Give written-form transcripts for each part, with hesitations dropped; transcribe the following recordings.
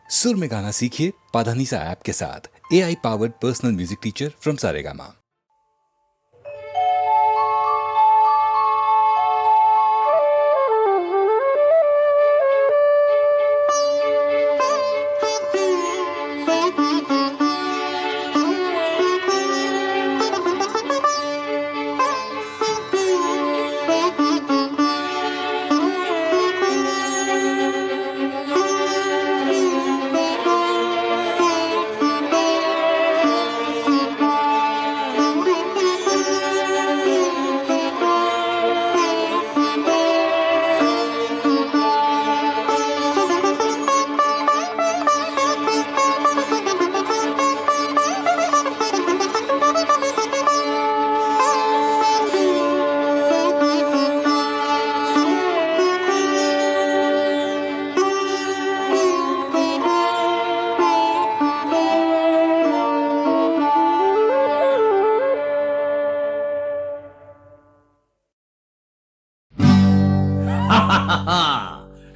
सुर में गाना सीखिए पाधानीसा ऐप के साथ। AI powered personal music teacher from Saregama.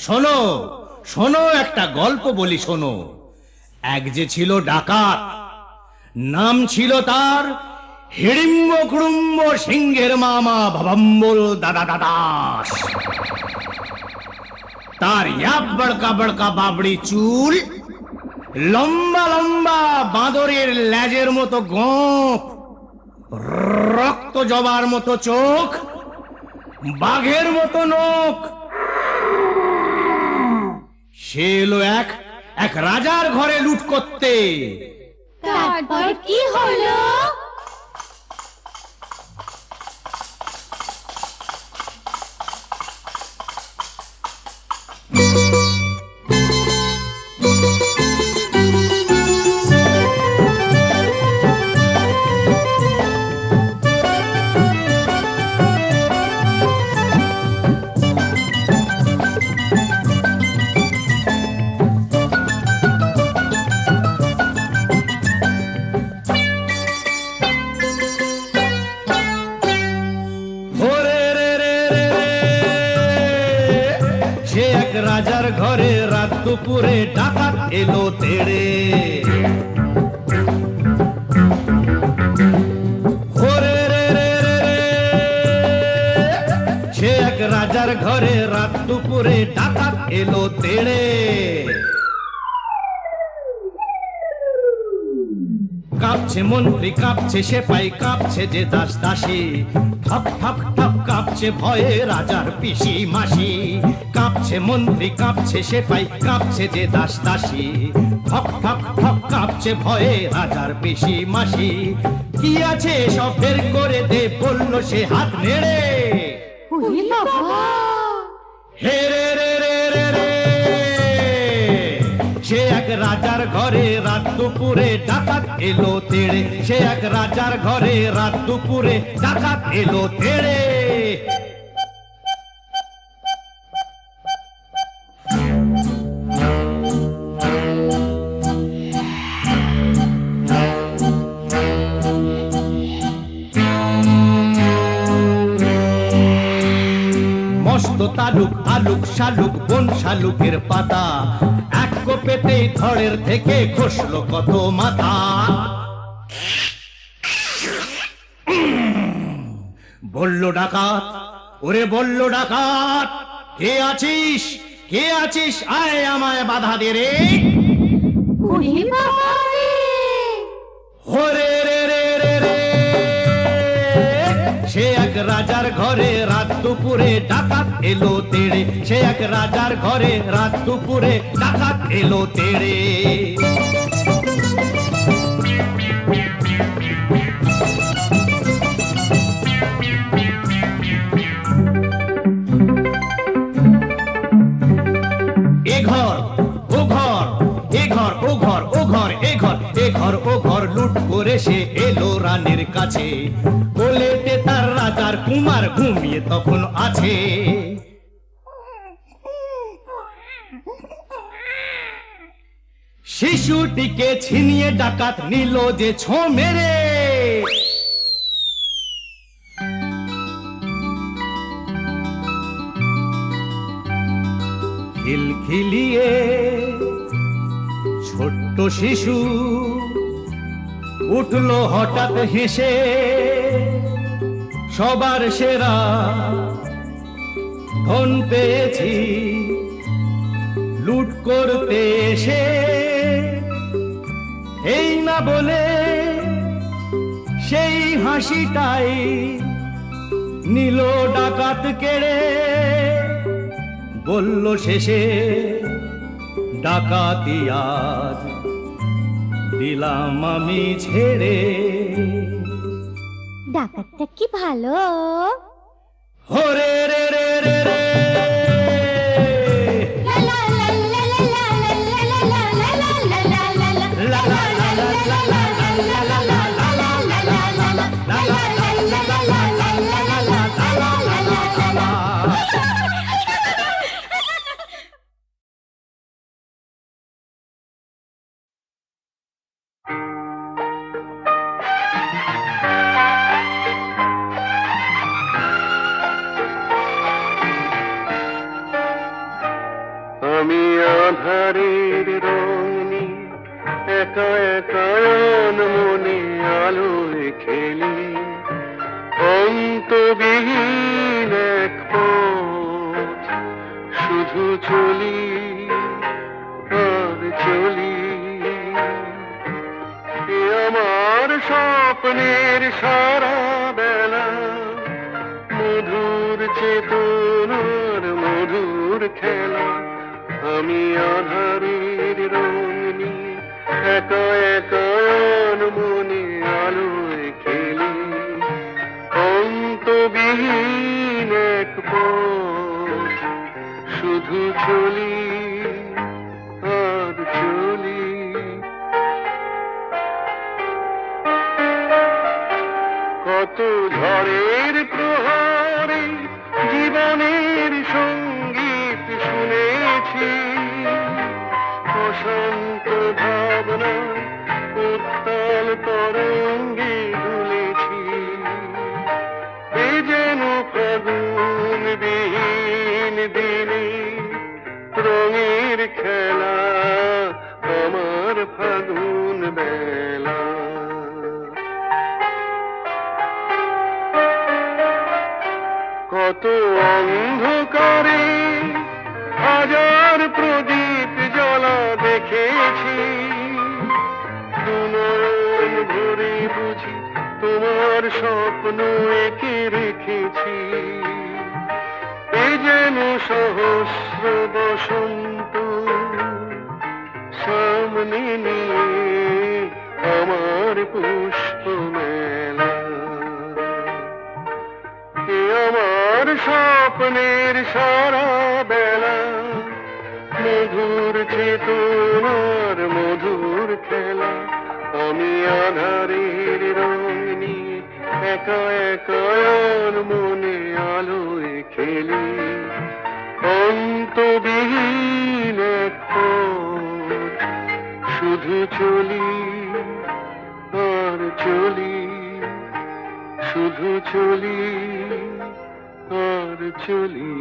শোনো শোনো, একটা গল্প বলি শোনো। এক যে ছিল ডাকাত, নাম ছিল তার হিড়িম্ব কুড়ুম্ব সিংহের মামা ভবম্বল দাদা দাদাস। তার ইয়াব বড়কা বড়কা বাবড়ি চুল, লম্বা লম্বা বাঁদরের লেজের মতো গোঁফ, রক্ত জবার মতো চোখ, বাঘের মতো নখ। সে এলো এক রাজার ঘরে লুট করতে। তারপর কি হলো? রাজার ঘরে রাত দুপুরে ডাকাত এলো তেড়ে। সে এক রাজার ঘরে রাত দুপুরে ডাকাত এলো তেড়ে। কাঁপছে মন্ত্রী, কাঁপছে সেপাই, কাঁপছে যে দাস দাসী। ঠক ঠক ঠক কাঁপছে ভয়ে রাজার পিসি মাসি। কাঁপছে মন্ত্রী, কাঁপছে সেপাই, কাঁপছে যে দাস দাসী। ঠক ঠক ঠক কাঁপছে ভয়ে রাজার পিসি মাসি। কি আছে সব বের করে দে, বলল সে হাত নেড়ে। হে রে রে রে রে রে, সে এক রাজার ঘরে রাত দুপুরে ডাকাত এলো তেড়ে। সে এক রাজার ঘরে রাত দুপুরে ডাকাত এলো তেড়ে। মস্ত তালুক আলুক শালুক বন শালুকের পাতা, এক কোপেতেই ধড়ের থেকে খসলো কত মাথা। বলল ডাকাত, ওরে বলল ডাকাত, কে আছিস কে আছিস, আয় আমায় বাধা দে রে। হরে রে রে রে রে, সে এক রাজার ঘরে রাত দুপুরে ডাকাত এলো তেড়ে। সে এক রাজার ঘরে রাত দুপুরে ডাকাত এলো তেড়ে। এ ঘর ও ঘর, এ ঘর ও ঘর, ও ঘর এ ঘর, এ ঘর ও ঘর লুট করে সে এলো রানীর কাছে। কোলেতে তার রাজার কুমার ঘুমিয়ে তখন আছে। শিশুটিকে ছিনিয়ে ডাকাত নিল যে ছো মেরে। খিলখিলিয়ে ছোট্ট শিশু উঠলো হঠাৎ হেসে, সবার সেরা ধন পেয়েছি লুট করতে এসে, এই না বলে সেই হাসিটাই নিল ডাকাত কেড়ে, বলল শেষে ডাকাতি আজ দিলাম আমি ছেড়ে। ডাকাতটা কি ভালো। হরে রে রে রে রে লা লা লা লা লা লা লা লা লা লা লা লা লা আমি আধারের রঙে একা একা মনে আলোয় খেলি, অন্তবিহীন এক পথ শুধু চলি আর চলি। এ আমার স্বপ্নের সারা বেলা, মধুর চেতনার মধুর খেলা। আমি আধারের রং নিয়ে একা একা মনে আলোয় খেলি, অন্তবিহীন এক পথ শুধু চলি আর চলি। কত ঝড়ের প্রহরে জীবনের সঙ্গীত শুনেছি, অশান্ত ভাবনা উত্তাল তরঙ্গে দুলেছি। এ যেন ফাগুন বিহীন দিনে রঙের খেলা, আমার ফাগুন বেলা। কত অন্ধকারে হাজার প্রদীপ জ্বলা দেখেছি, দুনয়ন ভরে বুঝি তোমার স্বপ্ন এঁকে রেখেছি। এ যেন সহস্র বসন্ত সামনে নিয়ে আমার পুষ্প মেলা। এ আমার স্বপ্নের সারা বেলা, মধুর চেতনার মধুর খেলা। আমি আধারের রং নিয়ে একা একা মনে আলোয় খেলি, অন্তবিহীন এক পথ শুধু চলি আর চলি, শুধু চলি আর চলি।